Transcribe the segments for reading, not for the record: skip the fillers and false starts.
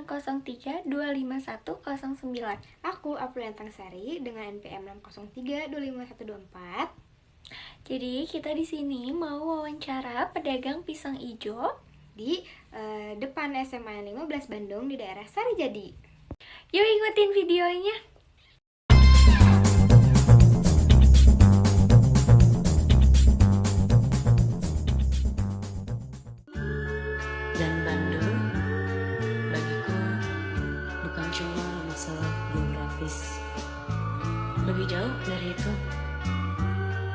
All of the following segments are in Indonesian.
NPM603-25109. Aku Aprilia Tangsari dengan NPM 603-25124. Jadi kita di sini mau wawancara pedagang pisang ijo di depan SMA 15 Bandung di daerah Sarijadi. Yuk ikutin videonya. Dan Bandung bagiku bukan cuma masalah geografis. Lebih jauh dari itu,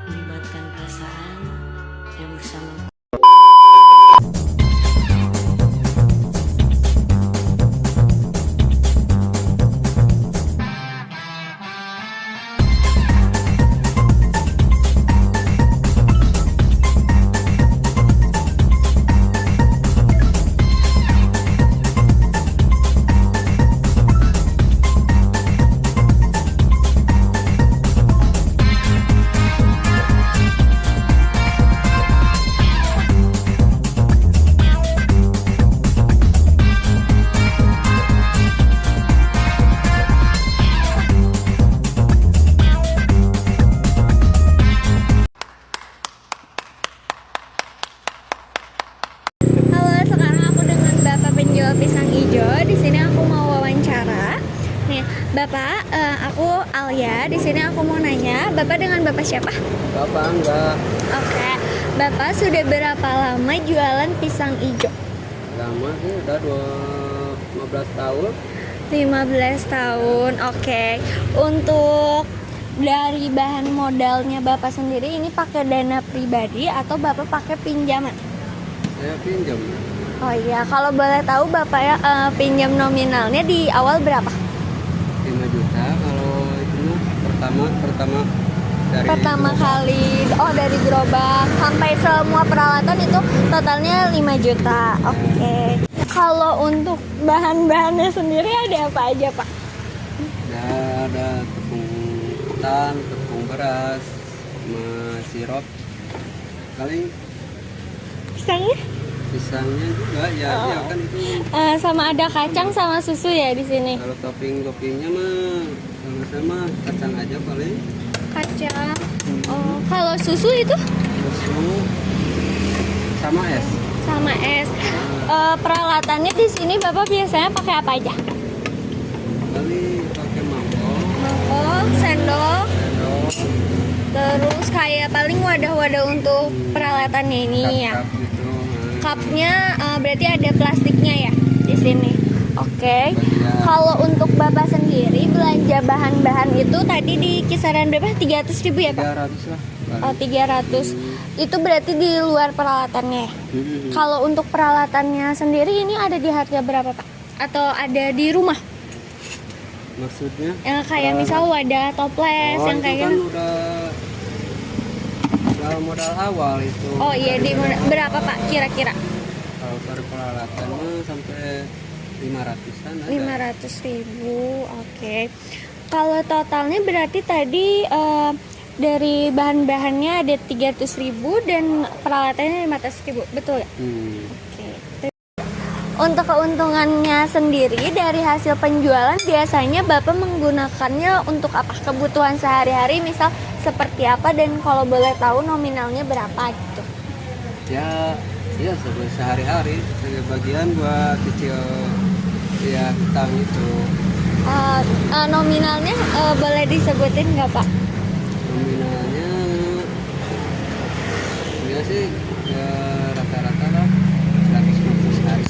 melibatkan perasaan yang bersama. Halo, sekarang aku dengan Bapak penjual pisang ijo. Di sini aku mau wawancara. Nih, Bapak, aku Alia. Di sini aku mau nanya, Bapak dengan Bapak siapa? Bapak enggak Oke, Bapak sudah berapa lama jualan pisang ijo? lama sih, udah 15 tahun. 15 tahun, oke. Untuk dari bahan modalnya Bapak sendiri ini pakai dana pribadi atau Bapak pakai pinjaman? Saya pinjam Oh iya, kalau boleh tahu Bapak ya pinjam nominalnya di awal berapa? 5 juta. Kalau itu pertama dari Pertama kali, dari gerobak sampai semua peralatan itu totalnya 5 juta. Oke. Kalau untuk bahan-bahannya sendiri ada apa aja, Pak? ada tepung ketan, tepung beras, sama sirup. Paling Pisangnya? pisangnya juga ya, ya kan itu. Sama ada kacang sama susu ya di sini. Kalau toppingnya mah sama-sama kacang aja paling. Kacang. Oh, kalau susu itu Susu sama es. sama es. Peralatannya di sini Bapak biasanya pakai apa aja? Paling pakai mangkok, Mangkok, sendok, terus kayak paling wadah-wadah untuk peralatannya ini ya. cup gitu. Cupnya berarti ada plastiknya ya di sini. Oke. Bagian Kalau untuk Bapak sendiri belanja bahan-bahan itu tadi di kisaran berapa? 300.000 ya, Pak? 300 lah. Oh, 300. Itu berarti di luar peralatannya ya? Kalau untuk peralatannya sendiri ini ada di harga berapa, Pak? Atau ada di rumah? Maksudnya? Kayak misal wadah toples yang itu kayak kan gitu. udah modal awal itu. Oh iya, berapa Pak kira-kira? Kalau peralatan mah sampai 500-an ada. 500.000, oke. Kalau totalnya berarti tadi dari bahan-bahannya ada 300.000 dan peralatannya 500.000, betul ya? Oke. Untuk keuntungannya sendiri dari hasil penjualan biasanya Bapak menggunakannya untuk apa? Kebutuhan sehari-hari misal seperti apa dan kalau boleh tahu nominalnya berapa gitu? Ya, iya sehari-hari. Sebagian buat cicil ya hutang itu. Nominalnya boleh disebutin nggak Pak? Nominalnya ya sih ya, rata-rata lah 150 sehari.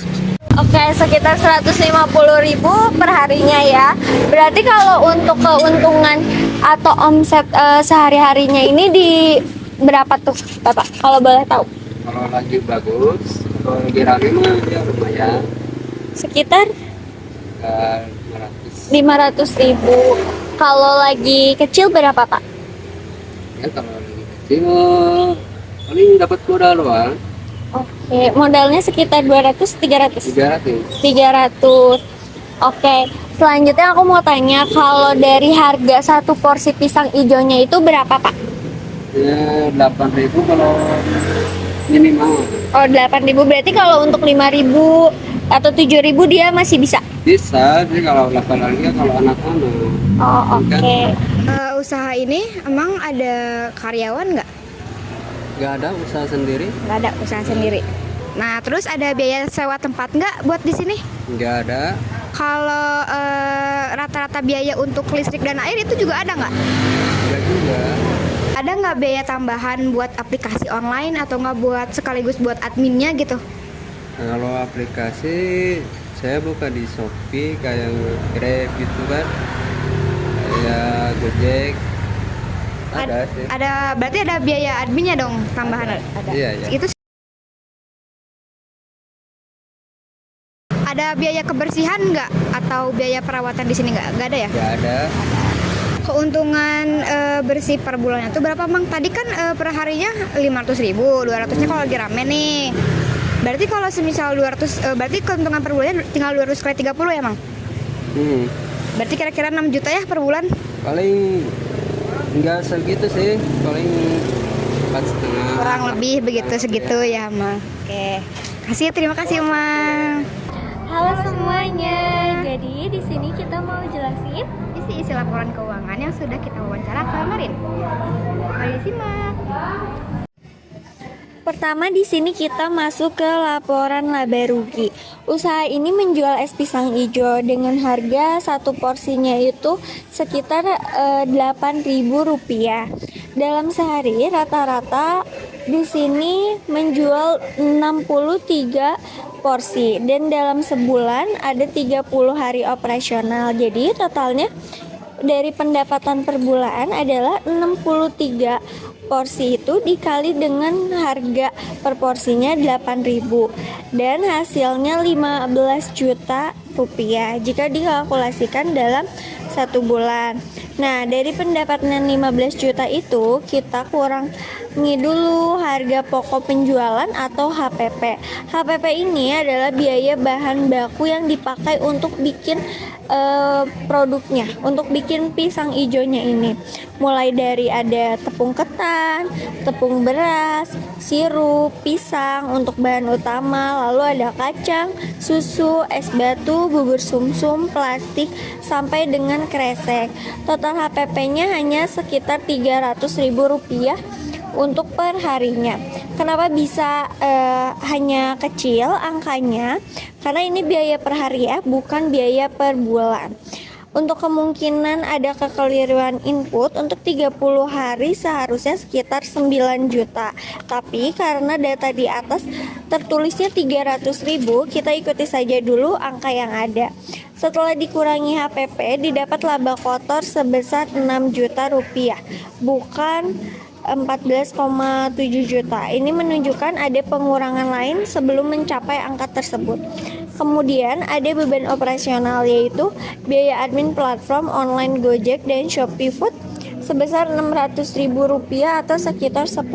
Oke, sekitar 150.000 per harinya ya. Berarti kalau untuk keuntungan atau omset sehari-harinya ini di berapa tuh, Bapak? Kalau boleh tahu? Kalau lagi bagus, kalau lagi rame mah ya lumayan. Sekitar 500. 500.000. Kalau lagi kecil berapa, Pak? Ya kalau lagi kecil paling dapat modal doang. Oke, modalnya sekitar 200, 300? 300. 300. Oke, selanjutnya aku mau tanya, kalau dari harga satu porsi pisang ijonya itu berapa, Pak? Ya 8.000 kalau minimal. Oh, 8.000. Berarti kalau untuk 5.000 atau 7.000 dia masih bisa? Bisa, jadi kalau laki-laki kalau anak-anak. Oh, oke. Usaha ini emang ada karyawan nggak? Nggak ada usaha sendiri? Nggak ada usaha sendiri. Nah, terus ada biaya sewa tempat nggak buat di sini? Nggak ada. Kalau rata-rata biaya untuk listrik dan air itu juga ada nggak? Nggak juga. Ada nggak biaya tambahan buat aplikasi online atau nggak buat sekaligus buat adminnya gitu? Kalau aplikasi saya buka di Shopee kayak Grab gitu kan, kayak Gojek. Ada sih. Berarti ada biaya adminnya dong tambahan ada. Iya, iya. Itu ada biaya kebersihan nggak atau biaya perawatan di sini nggak? Nggak ada ya? Nggak ada. Keuntungan bersih per bulannya tuh berapa, Mang? Tadi kan per harinya 500.000, 200-nya kalau lagi rame nih. Berarti kalau semisal 200, berarti keuntungan per bulannya tinggal 200 kali 30 ya, Mang? Berarti kira-kira 6 juta ya per bulan? Paling nggak segitu sih, paling 4,5. Kurang lebih begitu segitu ya, Mang. Oke. Terima kasih, Mang. Halo semuanya. Jadi di sini kita mau jelasin Isi laporan keuangan yang sudah kita wawancara kemarin. Mari disimak. Pertama di sini kita masuk ke laporan laba rugi. Usaha ini menjual es pisang hijau dengan harga satu porsinya itu sekitar Rp8.000. Dalam sehari rata-rata di sini menjual 63 porsi dan dalam sebulan ada 30 hari operasional. Jadi totalnya dari pendapatan per bulan adalah 63 porsi itu dikali dengan harga per porsinya 8.000 dan hasilnya 15 juta rupiah jika dikalkulasikan dalam satu bulan. Nah, dari pendapatan 15 juta itu kita kurangi dulu harga pokok penjualan atau HPP. HPP ini adalah biaya bahan baku yang dipakai untuk bikin produknya, untuk bikin pisang hijaunya ini. Mulai dari ada tepung ketan, tepung beras, sirup, pisang untuk bahan utama, lalu ada kacang, susu, es batu, bubur sumsum, plastik, sampai dengan kresek. Total HPP-nya hanya sekitar Rp300.000 untuk per harinya. Kenapa bisa hanya kecil angkanya? Karena ini biaya per hari ya, bukan biaya per bulan. Untuk kemungkinan ada kekeliruan input untuk 30 hari seharusnya sekitar 9 juta. Tapi karena data di atas tertulisnya 300.000, kita ikuti saja dulu angka yang ada. Setelah dikurangi HPP, didapat laba kotor sebesar 6 juta rupiah, bukan 14,7 juta. Ini menunjukkan ada pengurangan lain sebelum mencapai angka tersebut. Kemudian ada beban operasional yaitu biaya admin platform online Gojek dan Shopee Food sebesar Rp600.000 atau sekitar 10%.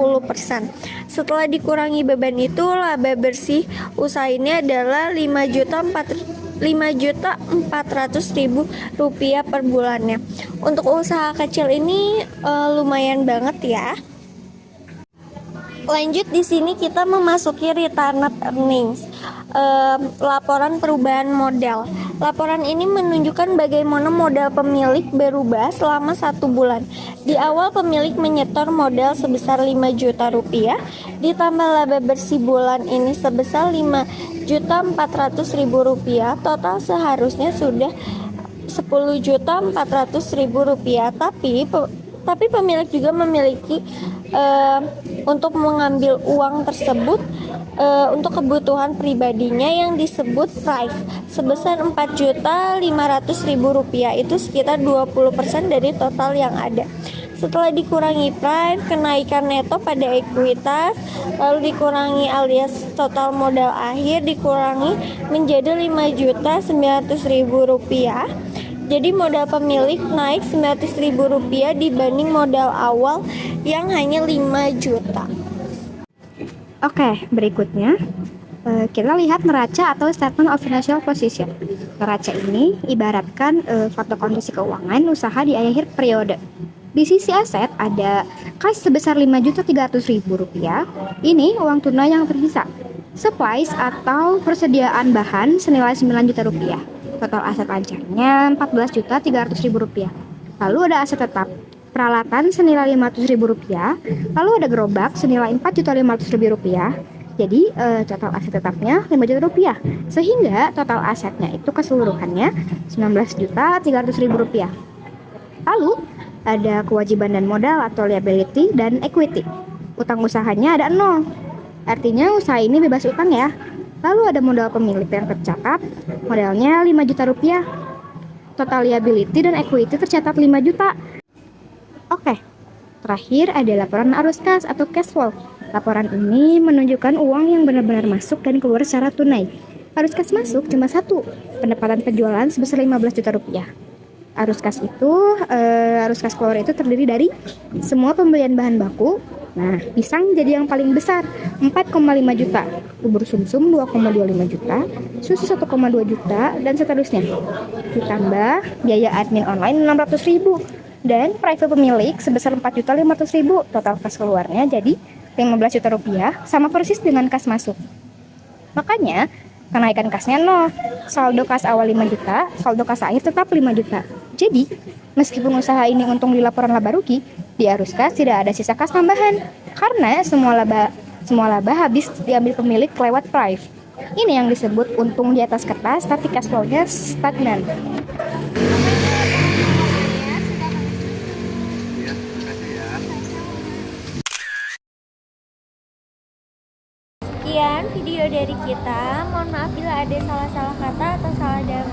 Setelah dikurangi beban itu, laba bersih usaha ini adalah Rp5.400.000 per bulannya. Untuk usaha kecil ini lumayan banget ya. Lanjut di sini kita memasuki retained earnings, laporan perubahan modal. Laporan ini menunjukkan bagaimana modal pemilik berubah selama 1 bulan. Di awal pemilik menyetor modal sebesar 5 juta rupiah, ditambah laba bersih bulan ini sebesar 5.400.000 rupiah. Total seharusnya sudah 10.400.000 rupiah. Tapi pemilik juga memiliki untuk mengambil uang tersebut untuk kebutuhan pribadinya yang disebut price sebesar 4.500.000 rupiah, itu sekitar 20% dari total yang ada. Setelah dikurangi price, kenaikan neto pada ekuitas, lalu dikurangi alias total modal akhir dikurangi menjadi 5.900.000 rupiah. Jadi modal pemilik naik Rp900.000 dibanding modal awal yang hanya 5 juta. Oke, berikutnya kita lihat neraca atau statement of financial position. Neraca ini ibaratkan faktor kondisi keuangan usaha di akhir periode. Di sisi aset ada kas sebesar Rp5.300.000. Ini uang tunai yang tersisa. Supplies atau persediaan bahan senilai 9 juta rupiah. Total aset lancarnya 14.300.000 rupiah. Lalu ada aset tetap, peralatan senilai 500.000 rupiah. Lalu ada gerobak senilai 4.500.000 rupiah. Jadi total aset tetapnya 5 juta rupiah. Sehingga total asetnya itu keseluruhannya 19.300.000 rupiah. Lalu ada kewajiban dan modal atau liability dan equity. Utang usahanya ada 0. Artinya usaha ini bebas utang ya. Lalu ada modal pemilik yang tercatat, modalnya 5 juta rupiah. Total liability dan equity tercatat 5 juta. Oke, terakhir ada laporan arus kas atau cash flow. Laporan ini menunjukkan uang yang benar-benar masuk dan keluar secara tunai. Arus kas masuk cuma satu, pendapatan penjualan sebesar 15 juta rupiah. Arus kas keluar itu terdiri dari semua pembelian bahan baku. Nah, pisang jadi yang paling besar, 4,5 juta, bubur sumsum 2,25 juta, susu 1,2 juta, dan seterusnya. Ditambah biaya admin online 600.000 dan private pemilik sebesar 4.500.000. Total kas keluarnya jadi 15 juta rupiah, sama persis dengan kas masuk. Makanya, kenaikan kasnya 0. Saldo kas awal 5 juta, saldo kas akhir tetap 5 juta. Jadi, meskipun usaha ini untung di laporan laba rugi, di arus kas tidak ada sisa kas tambahan. Karena semua laba habis diambil pemilik lewat prive. Ini yang disebut untung di atas kertas, tapi cash flow-nya stagnan. Sekian video dari kita. Mohon maaf bila ada salah-salah kata atau salah dalam